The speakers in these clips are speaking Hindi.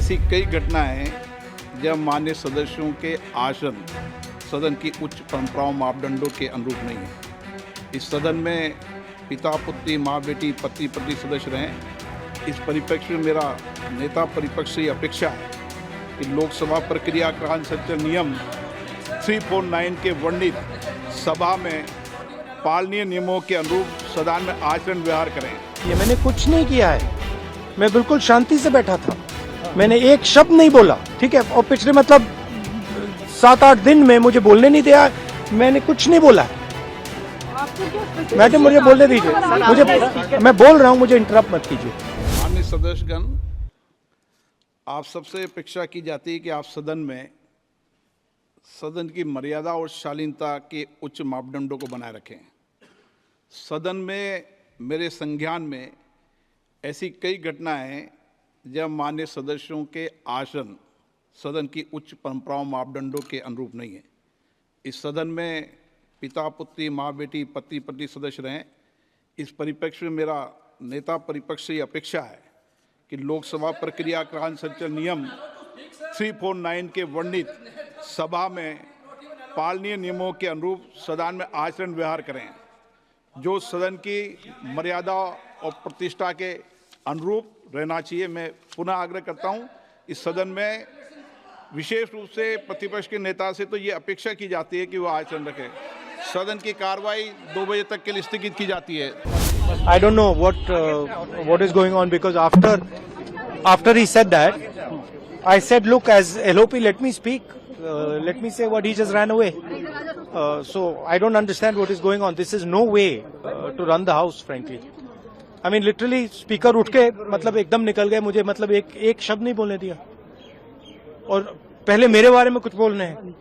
ऐसी कई घटनाएं हैं जब मान्य सदस्यों के आसन सदन की उच्च परंपराओं मापदंडों के अनुरूप नहीं है। इस सदन में पिता पुत्री माँ बेटी पति पत्नी सदस्य रहें। इस परिप्रेक्ष्य में मेरा नेता प्रतिपक्ष से अपेक्षा है कि लोकसभा प्रक्रिया का संचालन नियम 349 के वर्णित सभा में पालनीय नियमों के अनुरूप सदन में आचरण व्यवहार करें। ये मैंने कुछ नहीं किया है, मैं बिल्कुल शांति से बैठा था, मैंने एक शब्द नहीं बोला, ठीक है। और पिछले मतलब 7-8 दिन में मुझे बोलने नहीं दिया, मैंने कुछ नहीं बोला है। मैडम मुझे बोलने दीजिए, मैं बोल रहा हूँ, मुझे इंटरप्ट मत कीजिए। माननीय सदस्यगण, आप सबसे अपेक्षा की जाती है कि आप सदन की मर्यादा और शालीनता के उच्च मापदंडों को बनाए रखें। सदन में मेरे संज्ञान में ऐसी कई घटनाएं हैं जब मान्य सदस्यों के आसन सदन की उच्च परंपराओं मापदंडों के अनुरूप नहीं है। इस सदन में पिता पुत्री माँ बेटी पति पत्नी सदस्य रहें। इस परिप्रेक्ष्य में मेरा नेता प्रतिपक्ष से अपेक्षा है कि लोकसभा प्रक्रिया का संचालन नियम 349 के वर्णित सभा में पालनीय नियमों के अनुरूप सदन में आचरण व्यवहार करें, जो सदन की मर्यादा और प्रतिष्ठा के अनुरूप रहना चाहिए। मैं पुनः आग्रह करता हूं, इस सदन में विशेष रूप से प्रतिपक्ष के नेता से तो ये अपेक्षा की जाती है कि वो आचरण रखें। सदन की कार्रवाई 2 बजे तक के लिए स्थगित की जाती है। I don't know what is going on, because after he said that, I said, look, as LOP, let me speak. Let me say what he just ran away. So I don't understand what is going on. This is no way to run the house, frankly. I mean, literally, speaker उठ के मतलब एकदम निकल गए, मुझे मतलब एक शब्द नहीं बोलने दिया। और पहले मेरे बारे में कुछ बोलने हैं,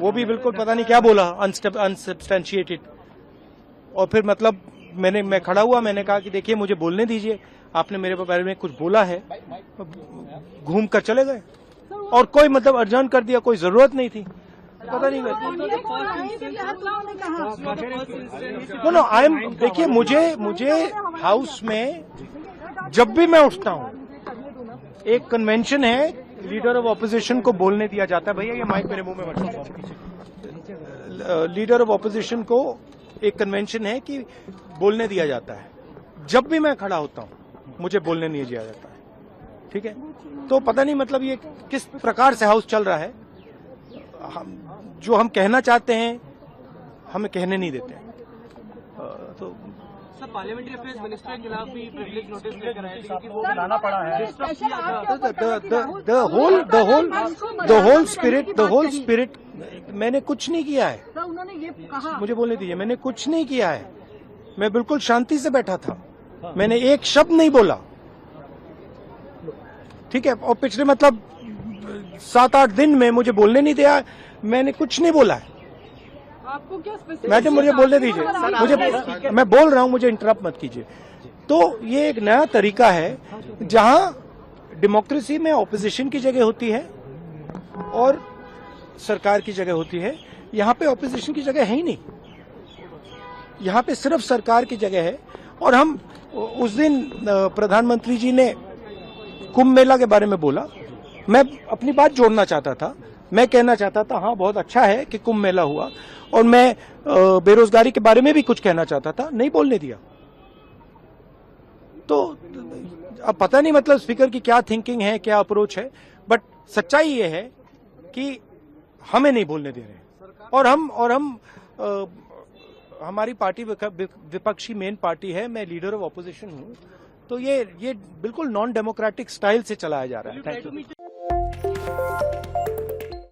वो भी बिल्कुल पता नहीं क्या बोला, अनसब्सटेंशिएटेड। और फिर मतलब मैं खड़ा हुआ, मैंने कहा कि देखिए मुझे बोलने दीजिए, आपने मेरे बारे में कुछ बोला है, घूम कर चले गए। और कोई मतलब अर्जन कर दिया, कोई जरूरत नहीं थी, पता नहीं। नो आई एम, देखिए मुझे हाउस में जब भी मैं उठता हूँ, एक कन्वेंशन है, लीडर ऑफ ऑपोजिशन को बोलने दिया जाता है। भैया ये माइक मेरे मुंह में मत लो। लीडर ऑफ ऑपोजिशन को एक कन्वेंशन है कि बोलने दिया जाता है। जब भी मैं खड़ा होता हूँ मुझे बोलने नहीं दिया जाता है, ठीक है। तो पता नहीं मतलब ये किस प्रकार से हाउस चल रहा है। जो हम कहना चाहते हैं हमें कहने नहीं देते हैं। तो सर, पार्लियामेंट्री अफेयर्स मिनिस्टर के खिलाफ भी प्रिविलेज नोटिस लेकर आए थे क्योंकि वो लाना पड़ा है। द होल स्पिरिट मैंने कुछ नहीं किया है। उन्होंने ये कहा, मुझे बोलने दीजिए, मैंने कुछ नहीं किया है, मैं बिल्कुल शांति से बैठा था, मैंने एक शब्द नहीं बोला, ठीक है। और पिछले मतलब 7-8 दिन में मुझे बोलने नहीं दिया, मैंने कुछ नहीं बोला है। आपको क्या स्पेसिफिक? मैडम मुझे बोलने दीजिए, मैं बोल रहा हूं, मुझे इंटरप्ट मत कीजिए। तो ये एक नया तरीका है जहां डेमोक्रेसी में ऑपोजिशन की जगह होती है और सरकार की जगह होती है। यहां पे ऑपोजिशन की जगह है ही नहीं, यहां पे सिर्फ सरकार की जगह है। और हम उस दिन प्रधानमंत्री जी ने कुंभ मेला के बारे में बोला, मैं अपनी बात जोड़ना चाहता था, मैं कहना चाहता था हाँ बहुत अच्छा है कि कुंभ मेला हुआ, और मैं बेरोजगारी के बारे में भी कुछ कहना चाहता था, नहीं बोलने दिया। तो अब पता नहीं मतलब स्पीकर की क्या थिंकिंग है, क्या अप्रोच है, बट सच्चाई ये है कि हमें नहीं बोलने दे रहे। और हम हमारी पार्टी विपक्षी मेन पार्टी है, मैं लीडर ऑफ ऑपोजिशन हूं, तो ये बिल्कुल नॉन डेमोक्रेटिक स्टाइल से चलाया जा रहा है। Thank you.